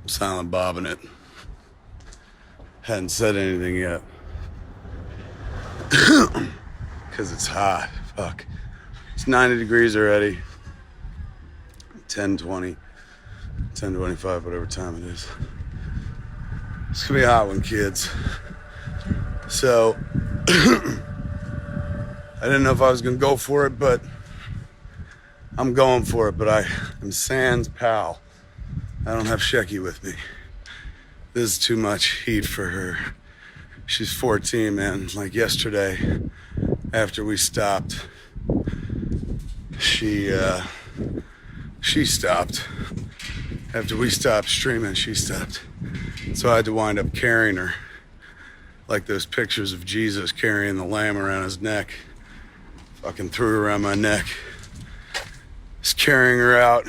I'm silent bobbing it. Hadn't said anything yet. Because it's hot. Fuck. It's 90 degrees already. 10:20, 10:25, whatever time it is. It's gonna be a hot one, kids. So, I didn't know if I was gonna go for it, but I'm going for it. But I'm Sans pal. I don't have Shecky with me. This is too much heat for her. She's 14, man. Like yesterday, after we stopped, she stopped. After we stopped streaming, she stopped. So I had to wind up carrying her, like those pictures of Jesus carrying the lamb around his neck. Fucking threw her around my neck. Just carrying her out.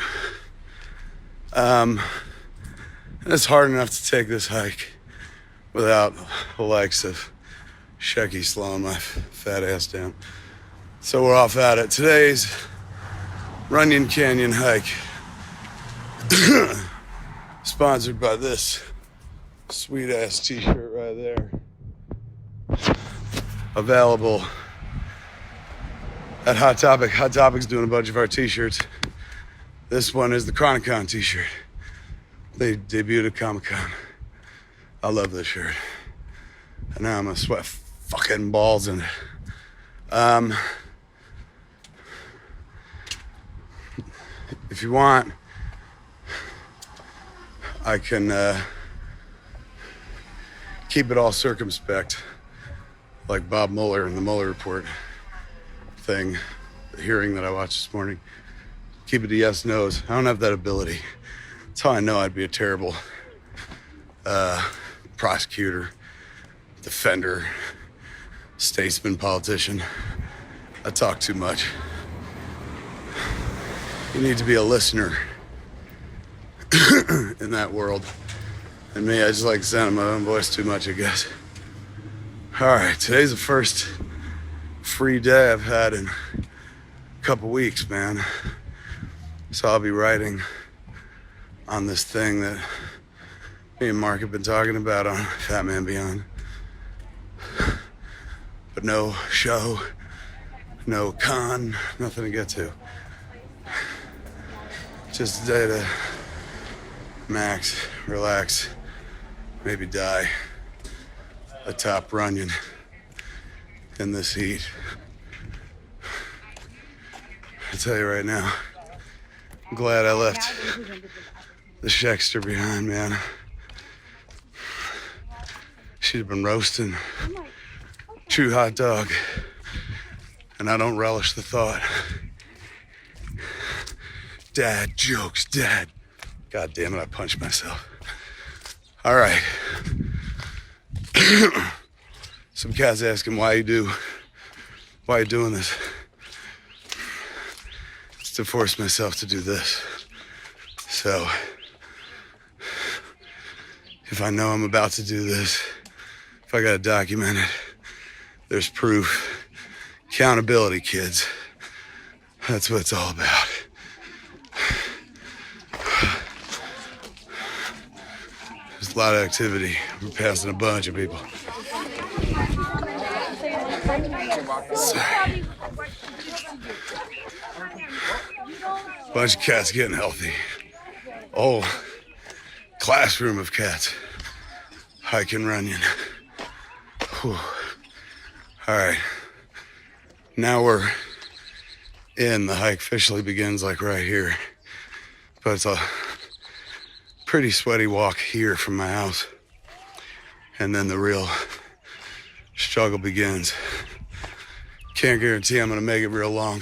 And it's hard enough to take this hike without the likes of Shecky slowing my fat ass down. So we're off at it. Today's Runyon Canyon hike. Sponsored by this sweet ass t-shirt right there. Available at Hot Topic. Hot Topic's doing a bunch of our t-shirts. This one is the Chronicon t-shirt. They debuted at Comic-Con. I love this shirt. And now I'm gonna sweat fucking balls in it. If you want, I can keep it all circumspect, like Bob Mueller in the Mueller report thing, the hearing that I watched this morning. Keep it to yes, no's. I don't have that ability. That's how I know I'd be a terrible prosecutor, defender, statesman, politician. I talk too much. You need to be a listener in that world. And me, I just like sounding my own voice too much, I guess. All right, today's the first free day I've had in a couple weeks, man. So I'll be writing on this thing that me and Mark have been talking about on Fat Man Beyond. But no show, no con, nothing to get to. Just a day to max, relax, maybe die atop Runyon in this heat. I tell you right now, I'm glad I left the Shexter behind, man. She'd have been roasting true hot dog, and I don't relish the thought. Dad jokes, Dad. God damn it, I punched myself. All right. Some cat's asking why you doing this? It's to force myself to do this. So, if I know I'm about to do this, if I gotta document it, there's proof. Accountability, kids. That's what it's all about. There's a lot of activity. We're passing a bunch of people. Sorry. Bunch of cats getting healthy. Oh, classroom of cats. Hiking Runyon. Whew. All right. Now we're in. The hike officially begins like right here. But it's a pretty sweaty walk here from my house. And then the real struggle begins. Can't guarantee I'm gonna make it real long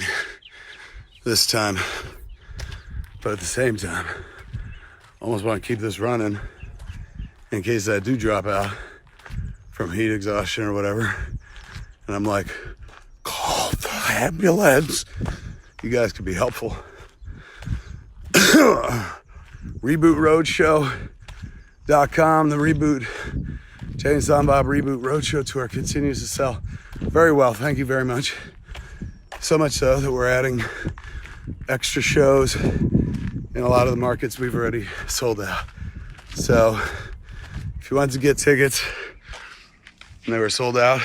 this time. But at the same time, almost want to keep this running in case I do drop out from heat exhaustion or whatever. And I'm like, call the ambulance. You guys could be helpful. RebootRoadshow.com, the Reboot Jay and Silent Bob Reboot Roadshow Tour continues to sell very well. Thank you very much. So much so that we're adding extra shows in a lot of the markets we've already sold out. So if you want to get tickets and they were sold out,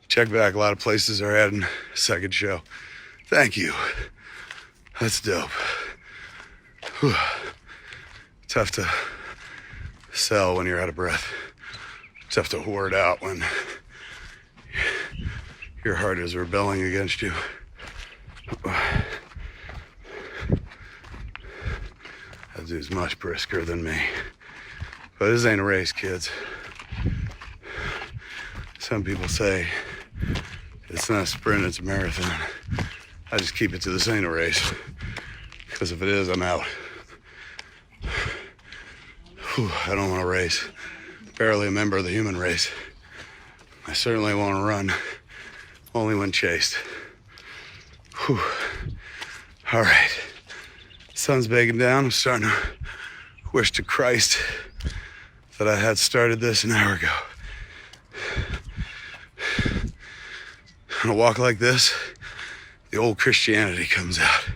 check back. A lot of places are adding a second show. Thank you. That's dope. Whew. Tough to sell when you're out of breath. Tough to hoard out when your heart is rebelling against you. That dude's much brisker than me. But this ain't a race, kids. Some people say it's not a sprint, it's a marathon. I just keep it to this ain't a race. Because if it is, I'm out. Whew, I don't want to race. Barely a member of the human race. I certainly want to run only when chased. Whew. All right. Sun's baking down. I'm starting to wish to Christ that I had started this an hour ago. On a walk like this, the old Christianity comes out,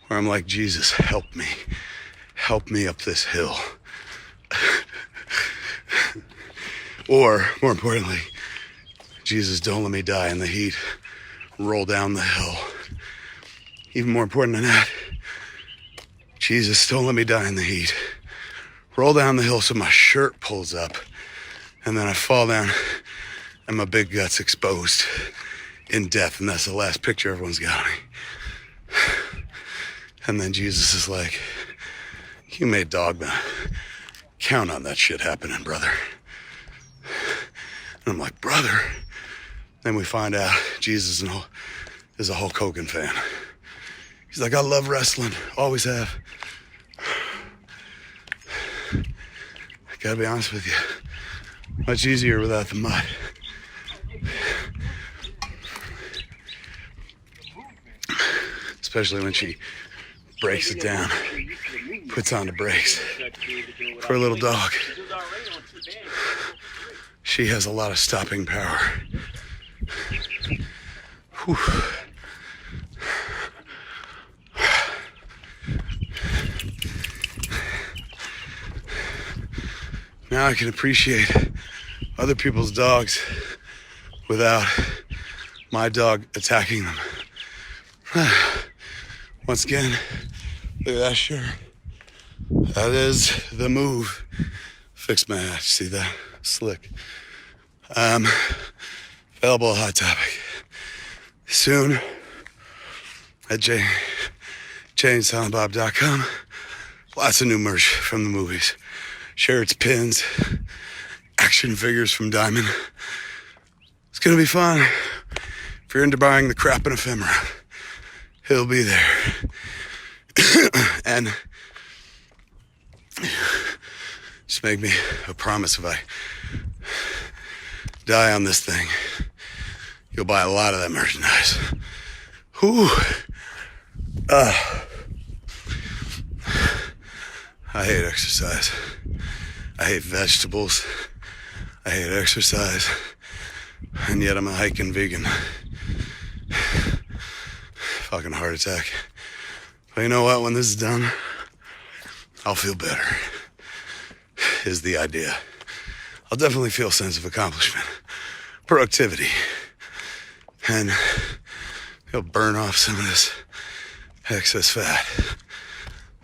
where I'm like, Jesus, help me up this hill. Or, more importantly, Jesus, don't let me die in the heat. Roll down the hill. Even more important than that, Jesus, don't let me die in the heat. Roll down the hill so my shirt pulls up, and then I fall down, and my big gut's exposed in death, and that's the last picture everyone's got of me. And then Jesus is like, you made dogma. Count on that shit happening, brother. And I'm like, brother? Then we find out Jesus is a Hulk Hogan fan. He's like, I love wrestling, always have. I gotta be honest with you, much easier without the mud. Especially when she breaks it down, puts on the brakes. For a little dog, she has a lot of stopping power. Whew. Now I can appreciate other people's dogs without my dog attacking them. Once again, look at that shirt. That is the move. Fix my ass. See that? Slick. Available at Hot Topic. Soon at JayandSilentBob.com. Lots of new merch from the movies. Shirts, pins, action figures from Diamond. It's gonna be fun. If you're into buying the crap and ephemera, he'll be there. And just make me a promise, if I die on this thing, you'll buy a lot of that merchandise. Whew. I hate exercise. I hate vegetables. I hate exercise. And yet I'm a hiking vegan. Fucking heart attack. But you know what? When this is done, I'll feel better. Is the idea. I'll definitely feel a sense of accomplishment. Productivity. And it'll burn off some of this excess fat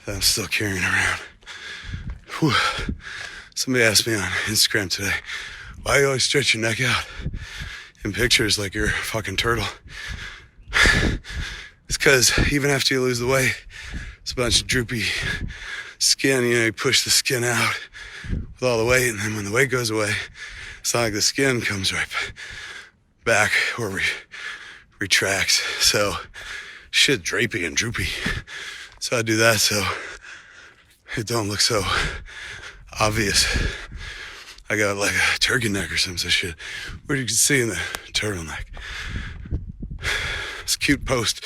that I'm still carrying around. Whew. Somebody asked me on Instagram today, why do you always stretch your neck out in pictures like you're a fucking turtle? It's because even after you lose the weight, it's a bunch of droopy skin. You know, you push the skin out with all the weight, and then when the weight goes away, it's not like the skin comes right back or retracts. So shit drapey and droopy. So I do that so it don't look so obvious. I got like a turkey neck or some shit. Where you can see in the turtleneck. This cute post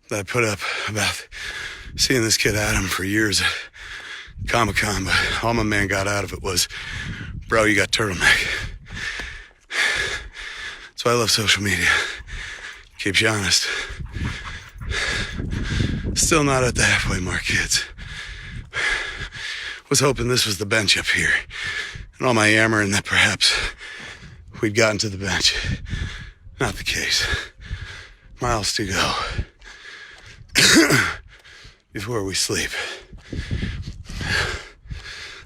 that I put up about seeing this kid Adam for years at Comic-Con, but all my man got out of it was Bro, you got turtleneck. That's why I love social media. Keeps you honest. Still not at the halfway mark, kids. Was hoping this was the bench up here. And all my yammering that perhaps we'd gotten to the bench. Not the case. Miles to go. Before we sleep.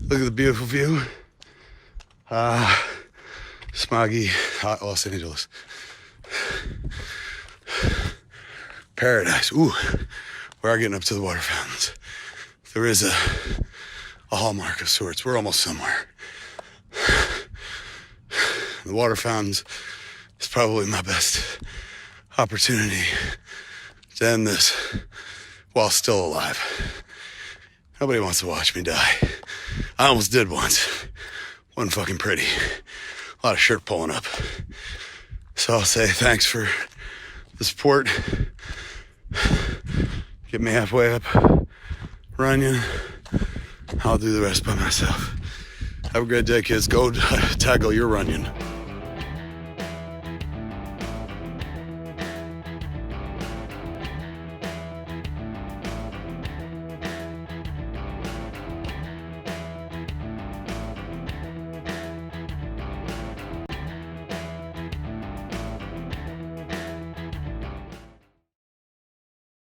Look at the beautiful view. Smoggy, hot Los Angeles. Paradise. Ooh, we are getting up to the water fountains. There is a hallmark of sorts. We're almost somewhere. The water fountains is probably my best opportunity to end this while still alive. Nobody wants to watch me die. I almost did once. Wasn't fucking pretty. A lot of shirt pulling up. So I'll say thanks for the support. Get me halfway up running. I'll do the rest by myself. Have a great day, kids. Go tackle your running.